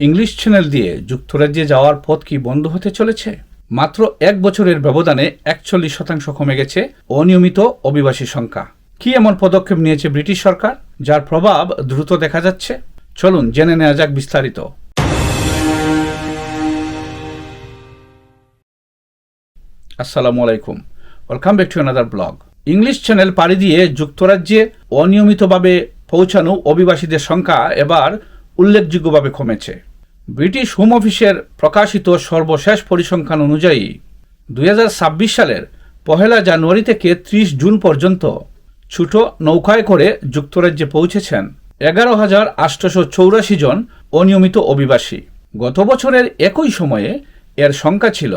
English channel দিয়ে যুক্তরাজ্যে যাওয়ার পথ কি বন্ধ হতে চলেছে? মাত্র 1 বছরের ব্যবধানে 41% কমে গেছে অনিয়মিত অভিবাসী সংখ্যা। কি এমন পদক্ষেপ নিয়েছে ব্রিটিশ সরকার, যার প্রভাব দ্রুত দেখা যাচ্ছে? চলুন জেনে নেওয়া যাক বিস্তারিত। আসসালামু আলাইকুম, welcome back to another blog. English channel পাড়ি দিয়ে যুক্তরাজ্যে অনিয়মিতভাবে পৌঁছানো অভিবাসীদের সংখ্যা এবার উল্লেখযোগ্যভাবে কমেছে। ব্রিটিশ হোম অফিসের প্রকাশিত সর্বশেষ পরিসংখ্যান অনুযায়ী 2026 সালের 1 জানুয়ারি থেকে 30 জুন পর্যন্ত ছোট নৌকায় করে যুক্তরাজ্যে পৌঁছেছেন 11,884 জন অনিয়মিত অভিবাসী। গত বছরের একই সময়ে এর সংখ্যা ছিল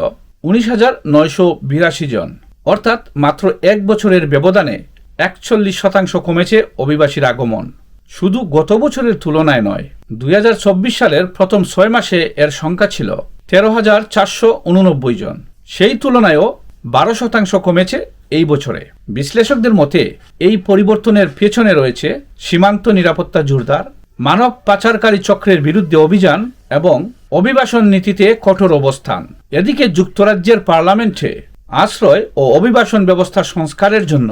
19,982 জন, অর্থাৎ মাত্র 1 বছরের ব্যবধানে 41% কমেছে অভিবাসীর আগমন। শুধু গত বছরের তুলনায় নয়, 2024 সালের প্রথম 6 মাসে এর সংখ্যা ছিল 13,489 জন। সেই তুলনায়ও 12% কমেছে এই বছরে। বিশ্লেষকদের মতে এই পরিবর্তনের পেছনে রয়েছে সীমান্ত নিরাপত্তা জোরদার, মানব পাচারকারী চক্রের বিরুদ্ধে অভিযান এবং অভিবাসন নীতিতে কঠোর অবস্থান। এদিকে যুক্তরাজ্যের পার্লামেন্টে আশ্রয় ও অভিবাসন ব্যবস্থা সংস্কারের জন্য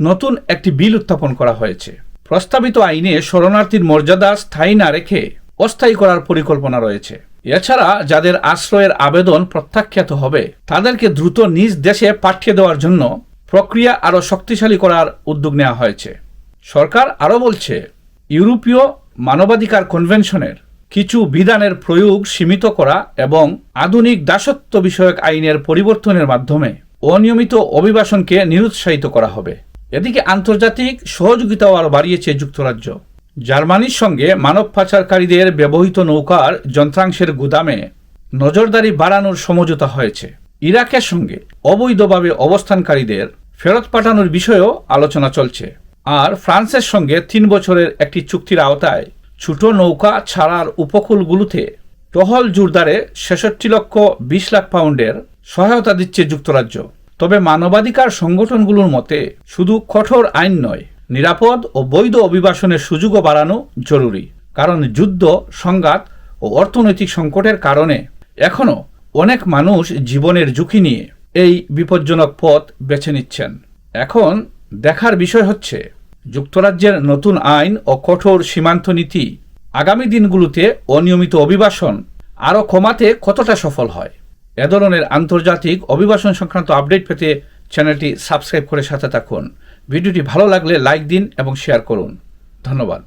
নতুন একটি বিল উত্থাপন করা হয়েছে। প্রস্তাবিত আইনে শরণার্থীর মর্যাদা স্থায়ী না রেখে অস্থায়ী করার পরিকল্পনা রয়েছে। এছাড়া যাদের আশ্রয়ের আবেদন প্রত্যাখ্যাত হবে তাদেরকে দ্রুত নিজ দেশে পাঠিয়ে দেওয়ার জন্য প্রক্রিয়া আরও শক্তিশালী করার উদ্যোগ নেওয়া হয়েছে। সরকার আরও বলছে, ইউরোপীয় মানবাধিকার কনভেনশনের কিছু বিধানের প্রয়োগ সীমিত করা এবং আধুনিক দাসত্ব বিষয়ক আইনের পরিবর্তনের মাধ্যমে অনিয়মিত অভিবাসনকে নিরুৎসাহিত করা হবে। এদিকে আন্তর্জাতিক সহযোগিতাও আরও বাড়িয়েছে যুক্তরাজ্য। জার্মানির সঙ্গে মানব পাচারকারীদের ব্যবহৃত নৌকার যন্ত্রাংশের গুদামে নজরদারি বাড়ানোর সমঝোতা হয়েছে। ইরাকের সঙ্গে অবৈধভাবে অবস্থানকারীদের ফেরত পাঠানোর বিষয়েও আলোচনা চলছে। আর ফ্রান্সের সঙ্গে 3 বছরের একটি চুক্তির আওতায় ছোট নৌকা ছাড়ার উপকূলগুলোতে টহল জোরদারে 66,20 লাখ পাউন্ডের সহায়তা দিচ্ছে যুক্তরাজ্য। তবে মানবাধিকার সংগঠনগুলোর মতে শুধু কঠোর আইন নয়, নিরাপদ ও বৈধ অভিবাসনের সুযোগও বাড়ানো জরুরি। কারণ যুদ্ধ, সংঘাত ও অর্থনৈতিক সংকটের কারণে এখনও অনেক মানুষ জীবনের ঝুঁকি নিয়ে এই বিপজ্জনক পথ বেছে নিচ্ছেন। এখন দেখার বিষয় হচ্ছে যুক্তরাজ্যের নতুন আইন ও কঠোর সীমান্ত নীতি আগামী দিনগুলোতে অনিয়মিত অভিবাসন আরও কমাতে কতটা সফল হয়। এ ধরনের আন্তর্জাতিক অভিবাসন সংক্রান্ত আপডেট পেতে চ্যানেলটি সাবস্ক্রাইব করে সাথে থাকুন। ভিডিওটি ভালো লাগলে লাইক দিন এবং শেয়ার করুন। ধন্যবাদ।